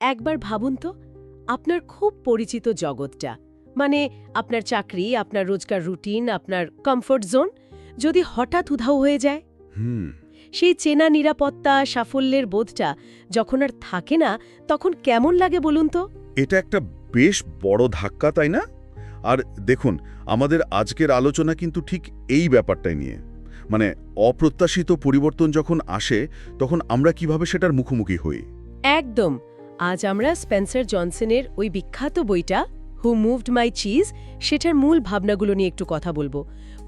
একবার ভাবুন তো, আপনার খুব পরিচিত জগৎটা, মানে আপনার চাকরি, আপনার রোজকার রুটিন, আপনার কমফোর্ট জোন যদি হঠাৎ উধাও হয়ে যায়। সেই চেনা নিরাপত্তা, সাফল্যের বোধটা যখন আর থাকে না, তখন কেমন লাগে বলুন তো? এটা একটা বেশ বড় ধাক্কা, তাই না? আর দেখুন, আমাদের আজকের আলোচনা কিন্তু ঠিক এই ব্যাপারটাই নিয়ে। মানে অপ্রত্যাশিত পরিবর্তন যখন আসে, তখন আমরা কিভাবে সেটার মুখোমুখি হই। একদম। আজ আমরা স্পেন্সার জনসনের ওই বিখ্যাত বইটা হু মুভড মাই চিজ সেটার মূল ভাবনাগুলো নিয়ে একটু কথা বলবো।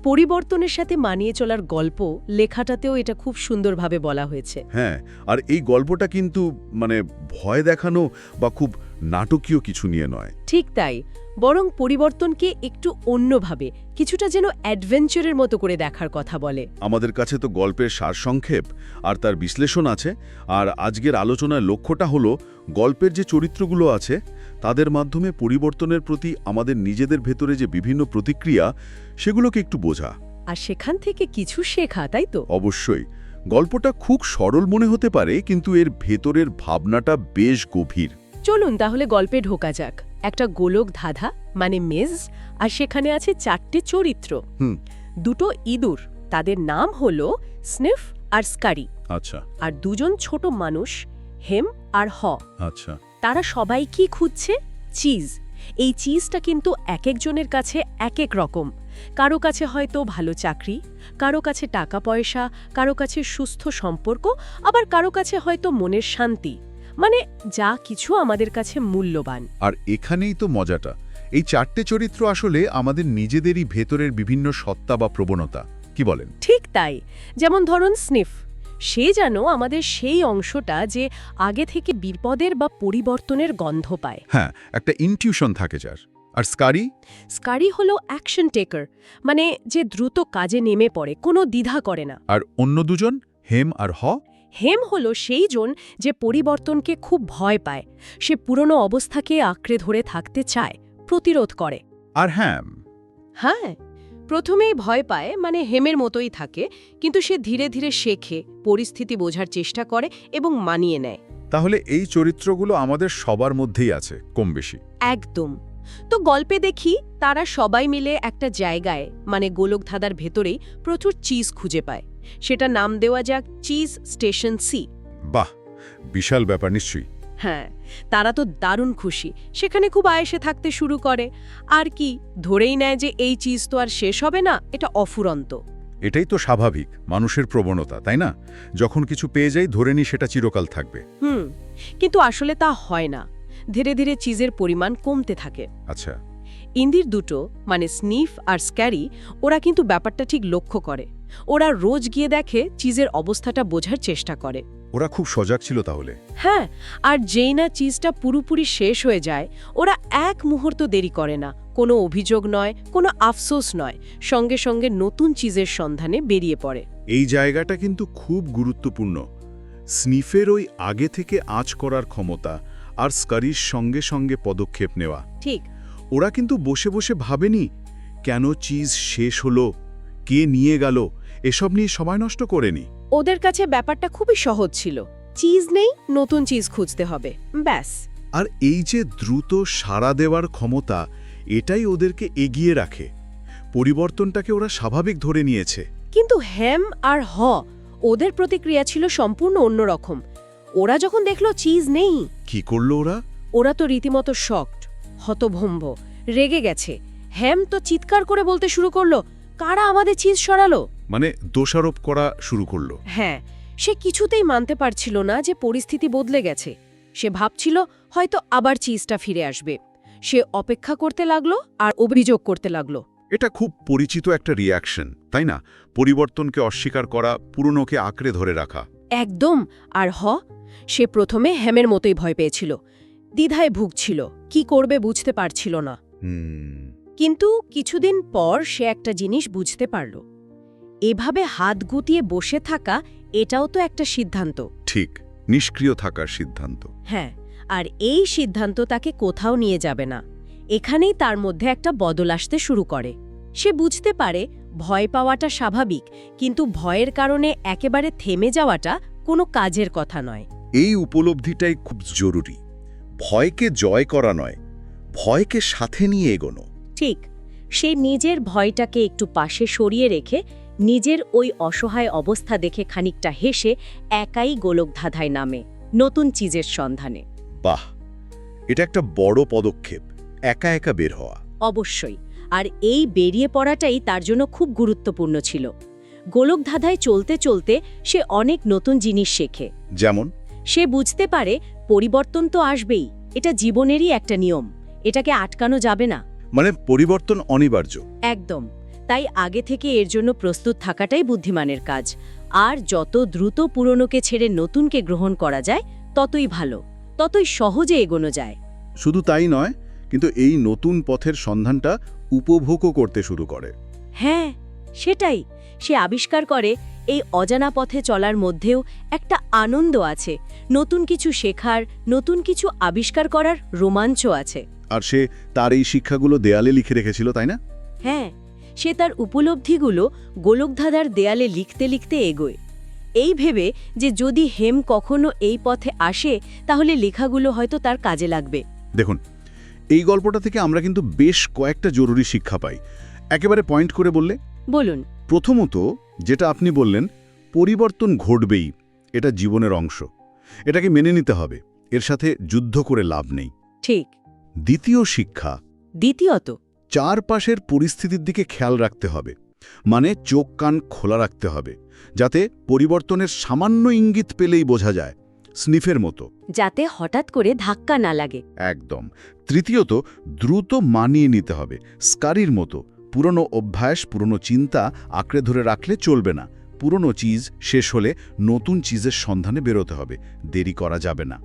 পরিবর্তনের সাথে মানিয়ে চলার গল্প লেখাটাতেও এটা খুব সুন্দরভাবে বলা হয়েছে। হ্যাঁ, আর এই গল্পটা কিন্তু ভয় দেখানো বা খুব নাটকীয় কিছু নিয়ে নয়। ঠিক তাই, বরং পরিবর্তনকে একটু অন্যভাবে, কিছুটা যেন অ্যাডভেঞ্চারের মতো করে দেখার কথা বলে। আমাদের কাছে তো গল্পের সারসংক্ষেপ আর তার বিশ্লেষণ আছে, আর আজকের আলোচনার লক্ষ্যটা হলো গল্পের যে চরিত্রগুলো আছে তাদের মাধ্যমে পরিবর্তনের প্রতি আমাদের নিজেদের ভেতরে যে বিভিন্ন প্রতিক্রিয়া, সেগুলোকে একটু বোঝা আর সেখান থেকে কিছু শেখা, তাই তো? অবশ্যই। গল্পটা খুব সরল মনে হতে পারে, কিন্তু এর ভেতরের ভাবনাটা বেশ গভীর। চলুন তাহলে গল্পে ঢোকা যাক। একটা গোলক ধাঁধা, মানে মেজ, আর সেখানে আছে 4টে চরিত্র। দুটো ইঁদুর, তাদের নাম হলো স্নিফ আর স্কারি। আচ্ছা। আর দুজন ছোট মানুষ, হেম আর হ। আচ্ছা। তারা সবাই কি খুঁজছে? চিজ। এই চিজটা কিন্তু এক একজনের কাছে এক এক রকম। কারো কাছে হয়তো ভালো চাকরি, কারো কাছে টাকা পয়সা, কারো কাছে সুস্থ সম্পর্ক, আবার কারো কাছে হয়তো মনের শান্তি। মানে যা কিছু আমাদের কাছে মূল্যবান। আর এখানেই তো মজাটা, এই 4টে চরিত্র আসলে আমাদের নিজেদেরই ভেতরের বিভিন্ন সত্তা বা প্রবণতা, কি বলেন? ঠিক তাই। যেমন ধরুন স্নিফ, সে যেন আমাদের সেই অংশটা যে আগে থেকে বিপদের বা পরিবর্তনের গন্ধ পায়। হ্যাঁ, একটা ইনটিউশন থাকে যার। আর স্কারি? স্কারি হলো অ্যাকশন টেকার, মানে যে দ্রুত কাজে নেমে পড়ে, কোনো দ্বিধা করে না। আর অন্য দুজন, হেম আর হ? হেম হলো সেই জন যে পরিবর্তনকে খুব ভয় পায়। সে পুরনো অবস্থাকে আঁকড়ে ধরে থাকতে চায়, প্রতিরোধ করে। আর হ্যাম? হ্যাঁ, প্রথমেই ভয় পায়, মানে হেমের মতোই থাকে, কিন্তু সে ধীরে ধীরে শেখে, পরিস্থিতি বোঝার চেষ্টা করে এবং মানিয়ে নেয়। তাহলে এই চরিত্রগুলো আমাদের সবার মধ্যেই আছে, কম বেশি। একদম। তো গল্পে দেখি তারা সবাই মিলে একটা জায়গায়, মানে গোলকধাঁধার ভেতরেই প্রচুর চিজ খুঁজে পায়। সেটা নাম দেওয়া যাক চিজ স্টেশন সি। বাহ, বিশাল ব্যাপার নিশ্চয়ই। হ্যাঁ, তারা তো দারুণ খুশি, সেখানে খুব আয়েসে থাকতে শুরু করে। আর কি, ধরেই নেয় যে এই চিজ তো আর শেষ হবে না, এটা অফুরন্ত। এটাই তো স্বাভাবিক মানুষের প্রবণতা, তাই না? যখন কিছু পেয়ে যাই ধরে নিই সেটা চিরকাল থাকবে। কিন্তু আসলে তা হয় না। ধীরে ধীরে চিজের পরিমাণ কমতে থাকে। আচ্ছা। ইন্দির দুটো, মানে স্নিফ আর স্ক্যারি, ওরা কিন্তু ব্যাপারটা ঠিক লক্ষ্য করে। ওরা রোজ গিয়ে দেখে, চিজের অবস্থাটা বোঝার চেষ্টা করে। ওরা খুব সজাগ ছিল তাহলে। হ্যাঁ, আর যেই না চিজটা পুরোপুরি শেষ হয়ে যায়, ওরা এক মুহূর্ত দেরি করে না। কোনো অভিযোগ নয়, কোনো আফসোস নয়, সঙ্গে সঙ্গে নতুন চিজের সন্ধানে বেরিয়ে পড়ে। এই জায়গাটা কিন্তু খুব গুরুত্বপূর্ণ। স্নিফের ওই আগে থেকে আঁচ করার ক্ষমতা আর স্কারির সঙ্গে সঙ্গে পদক্ষেপ নেওয়া। ঠিক। ওরা কিন্তু বসে বসে ভাবেনি কেন চিজ শেষ হলো, কে নিয়ে গেল, এসব নিয়ে সময় নষ্ট করেনি। ওদের কাছে ব্যাপারটা খুবই সহজ ছিল। চিজ নেই, নতুন চিজ খুঁজতে হবে, ব্যাস। আর এই যে দ্রুত সাড়া দেওয়ার ক্ষমতা, এটাই ওদেরকে এগিয়ে রাখে। পরিবর্তনটাকে ওরা স্বাভাবিক ধরে নিয়েছে। কিন্তু হেম আর হ, ওদের প্রতিক্রিয়া ছিল সম্পূর্ণ অন্যরকম। ওরা যখন দেখল চিজ নেই, কি করলো ওরা? ওরা তো রীতিমতো শকড, হতভম্ব, রেগে গেছে। হেম তো চিৎকার করে বলতে শুরু করলো, কারা আমাদের চিজ সরালো? মানে দোষারোপ করা শুরু করলো। হ্যাঁ, সে কিছুতেই মানতে পারছিল না যে পরিস্থিতি বদলে গেছে। সে ভাবছিল হয়তো আবার চিজটা ফিরে আসবে। সে অপেক্ষা করতে লাগলো আর অভিযোগ করতে লাগলো। এটা খুব পরিচিত একটা রিয়াকশন, তাই না? পরিবর্তনকে অস্বীকার করা, পুরনোকে আঁকড়ে ধরে রাখা। একদম। আর সে প্রথমে হেমের মতোই ভয় পেয়েছিল, দ্বিধায় ভুগছিল, কি করবে বুঝতে পারছিল না। কিন্তু কিছুদিন পর সে একটা জিনিস বুঝতে পারল। এভাবে হাত গুটিয়ে বসে থাকা, এটাও তো একটা সিদ্ধান্ত। ঠিক, নিষ্ক্রিয় থাকার সিদ্ধান্ত। হ্যাঁ, আর এই সিদ্ধান্ত তাকে কোথাও নিয়ে যাবে না। এখানেই তার মধ্যে একটা বদল আসতে শুরু করে। সে বুঝতে পারে ভয় পাওয়াটা স্বাভাবিক, কিন্তু ভয়ের কারণে একেবারে থেমে যাওয়াটা কোনো কাজের কথা নয়। এই উপলব্ধিটাই খুব জরুরি। ভয়কে জয় করা নয়, ভয়কে সাথে নিয়ে এগোনো। ঠিক, সে নিজের ভয়টাকে একটু পাশে সরিয়ে রেখে নিজের ওই অসহায় অবস্থা দেখে খানিকটা হেসে একাই গোলকধাঁধায় নামে, নতুন চিজের সন্ধানে। বাহ, এটা একটা বড় পদক্ষেপ, একা একা বের হওয়া। অবশ্যই, আর এই বেরিয়ে পড়াটাই তার জন্য খুব গুরুত্বপূর্ণ ছিল। গোলকধাঁধায় চলতে চলতে সে অনেক নতুন জিনিস শেখে। যেমন সে বুঝতে পারে পরিবর্তন তো আসবেই, এটা জীবনেরই একটা নিয়ম, এটাকে আটকানো যাবে না। মানে পরিবর্তন অনিবার্য। একদম, তাই আগে থেকে এর জন্য প্রস্তুত থাকাটাই বুদ্ধিমানের কাজ। আর যত দ্রুত পুরনোকে ছেড়ে নতুনকে গ্রহণ করা যায় ততই ভালো, ততই সহজে এগোনো যায়। শুধু তাই নয়, কিন্তু এই নতুন পথের সন্ধানটা উপভোগও করতে শুরু করে। হ্যাঁ, সেটাই। সে আবিষ্কার করে এই অজানা পথে চলার মধ্যেও একটা আনন্দ আছে, নতুন কিছু শেখার, নতুন কিছু আবিষ্কার করার রোমাঞ্চ আছে। আর সে তার এই শিক্ষাগুলো দেয়ালে লিখে রেখেছিল, তাই না? হ্যাঁ, সে তার উপলব্ধিগুলো গোলকধাঁধার দেয়ালে লিখতে লিখতে এগোয়, এই ভেবে যে যদি হেম কখনো এই পথে আসে তাহলে লেখাগুলো হয়তো তার কাজে লাগবে। দেখুন, এই গল্পটা থেকে আমরা কিন্তু বেশ কয়েকটা জরুরি শিক্ষা পাই। একেবারে পয়েন্ট করে বললে, বলুন। প্রথমত যেটা আপনি বললেন, পরিবর্তন ঘটবেই, এটা জীবনের অংশ, এটাকে মেনে নিতে হবে, এর সাথে যুদ্ধ করে লাভ নেই। ঠিক। দ্বিতীয় শিক্ষা, দ্বিতীয়ত, চারপাশের পরিস্থিতির দিকে খেয়াল রাখতে হবে, মানে চোখ কান খোলা রাখতে হবে, যাতে পরিবর্তনের সামান্য ইঙ্গিত পেলেই বোঝা যায়, স্নিফের মতো, যাতে হঠাৎ করে ধাক্কা না লাগে। একদম। তৃতীয়ত, দ্রুত মানিয়ে নিতে হবে, স্কারির মতো। পুরনো অভ্যাস, পুরনো চিন্তা আঁকড়ে ধরে রাখলে চলবে না। পুরনো চিজ শেষ হলে নতুন চিজের সন্ধানে বেরোতে হবে, দেরি করা যাবে না।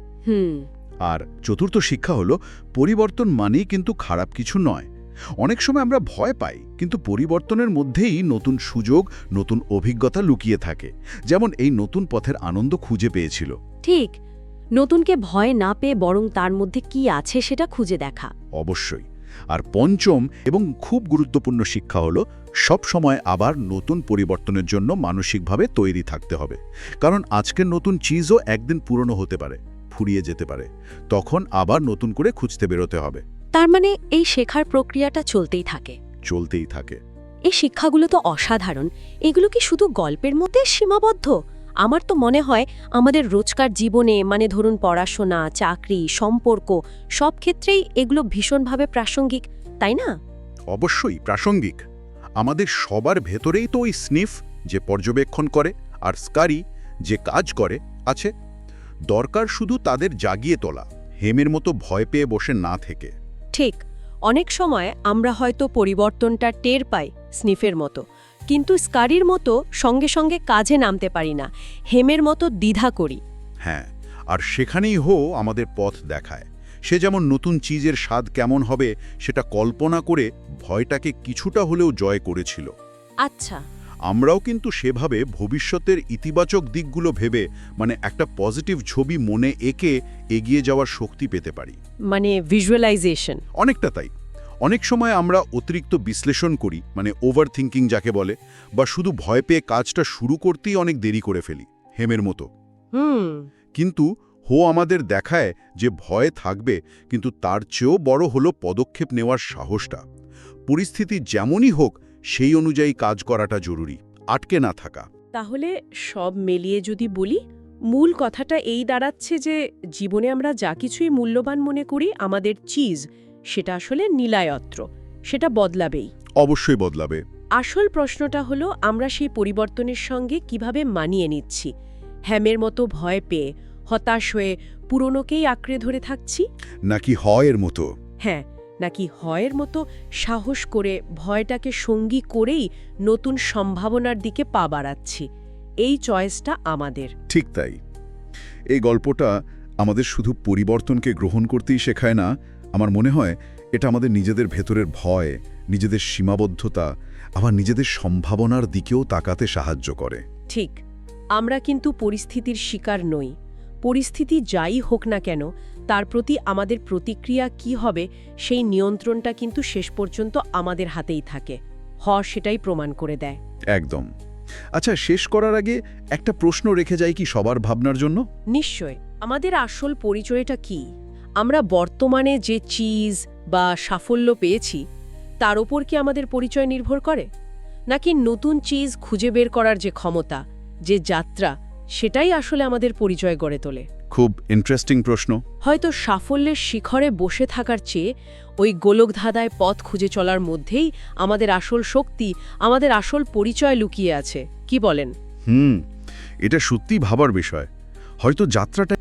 আর চতুর্থ শিক্ষা হলো, পরিবর্তন মানেই কিন্তু খারাপ কিছু নয়। অনেক সময় আমরা ভয় পাই, কিন্তু পরিবর্তনের মধ্যেই নতুন সুযোগ, নতুন অভিজ্ঞতা লুকিয়ে থাকে, যেমন এই নতুন পথের আনন্দ খুঁজে পেয়েছিল। ঠিক, নতুনকে ভয় না পেয়ে বরং তার মধ্যে কি আছে সেটা খুঁজে দেখা। অবশ্যই। আর পঞ্চম এবং খুব গুরুত্বপূর্ণ শিক্ষা হলো, সব সময় আবার নতুন পরিবর্তনের জন্য মানসিকভাবে তৈরি থাকতে হবে। কারণ আজকের নতুন চিজও একদিন পুরনো হতে পারে, ফুরিয়ে যেতে পারে, তখন আবার নতুন করে খুঁজতে বেরোতে হবে। তার মানে এই শেখার প্রক্রিয়াটা চলতেই থাকে। চলতেই থাকে। এই শিক্ষাগুলো তো অসাধারণ। এগুলো কি শুধু গল্পের মধ্যে সীমাবদ্ধ? আমার তো মনে হয় আমাদের রোজকার জীবনে, মানে ধরুন পড়াশোনা, চাকরি, সম্পর্ক, সব ক্ষেত্রেই এগুলো ভীষণভাবে প্রাসঙ্গিক, তাই না? অবশ্যই প্রাসঙ্গিক। আমাদের সবার ভেতরেই তো ওই স্নিফ, যে পর্যবেক্ষণ করে, আর স্কারি, যে কাজ করে, আছে। দরকার শুধু তাদের জাগিয়ে তোলা, হেমের মতো ভয় পেয়ে বসে না থেকে। ঠিক, অনেক সময় আমরা হয়তো পরিবর্তনটা টের পাই স্নিফের মতো, কিন্তু স্কারির মতো সঙ্গে সঙ্গে কাজে নামতে পারি না, হেমের মতো দ্বিধা করি। হ্যাঁ, আর সেখানেই আমাদের পথ দেখায়। সে যেমন নতুন চিজের স্বাদ কেমন হবে সেটা কল্পনা করে ভয়টাকে কিছুটা হলেও জয় করেছিল। আচ্ছা, আমরাও কিন্তু সেভাবে ভবিষ্যতের ইতিবাচক দিকগুলো ভেবে, মানে একটা পজিটিভ ছবি মনে এঁকে এগিয়ে যাওয়ার শক্তি পেতে পারি। মানে ভিজুয়ালাইজেশন। অনেকটা তাই। অনেক সময় আমরা অতিরিক্ত বিশ্লেষণ করি, মানে ওভার থিঙ্কিং যাকে বলে, বা শুধু ভয় পেয়ে কাজটা শুরু করতেই অনেক দেরি করে ফেলি, হেমের মতো। কিন্তু আমাদের দেখায় যে ভয় থাকবে, কিন্তু তার চেয়েও বড় হলো পদক্ষেপ নেওয়ার সাহসটা। পরিস্থিতি যেমনই হোক সেই অনুযায়ী কাজ করাটা জরুরি, আটকে না থাকা। তাহলে সব মিলিয়ে যদি বলি, মূল কথাটা এই দাঁড়াচ্ছে যে জীবনে আমরা যা কিছুই মূল্যবান মনে করি, আমাদের চিজ, সেটা আসলে নিলায়ত্র, সেটা বদলাবেই। অবশ্যই বদলাবে। আসল প্রশ্নটা হলো আমরা সেই পরিবর্তনের সঙ্গে কিভাবে মানিয়ে নিচ্ছি। হ্যামের মতো ভয় পেয়ে, হতাশ হয়ে পুরনোকেই আঁকড়ে ধরে থাকছি, নাকি হয়ের মতো? হ্যাঁ, নাকি হয়ের মতো সাহস করে ভয়টাকে সঙ্গী করেই নতুন সম্ভাবনার দিকে পা বাড়াচ্ছি। এই চয়েসটা আমাদের। ঠিক তাই। এই গল্পটা আমাদের শুধু পরিবর্তনকে গ্রহণ করতেই শেখায় না, আমার মনে হয় এটা আমাদের নিজেদের ভেতরের ভয়, নিজেদের সীমাবদ্ধতা, আবার নিজেদের সম্ভাবনার দিকেও তাকাতে সাহায্য করে। ঠিক, আমরা কিন্তু পরিস্থিতির শিকার নই। পরিস্থিতি যাই হোক না কেন, তার প্রতি আমাদের প্রতিক্রিয়া কি হবে সেই নিয়ন্ত্রণটা কিন্তু শেষ পর্যন্ত আমাদের হাতেই থাকে। সেটাই প্রমাণ করে দেয়। একদম। আচ্ছা, শেষ করার আগে একটা প্রশ্ন রেখে যাই কি সবার ভাবনার জন্য? নিশ্চয়, আমাদের আসল পরিচয়টা কি? আমরা বর্তমানে যে চিজ বা সাফল্য পেয়েছি তার ওপর কি আমাদের পরিচয় নির্ভর করে, নাকি নতুন চিজ খুঁজে বের করার যে ক্ষমতা, যে যাত্রা, সেটাই আসলে আমাদের পরিচয় গড়ে তোলে? খুব ইন্টারেস্টিং প্রশ্ন। হয়তো সাফল্যের শিখরে বসে থাকার চেয়ে ওই গোলকধাঁধায় পথ খুঁজে চলার মধ্যেই আমাদের আসল শক্তি, আমাদের আসল পরিচয় লুকিয়ে আছে। কি বলেন? এটা সত্যি ভাবার বিষয়। হয়তো যাত্রাটা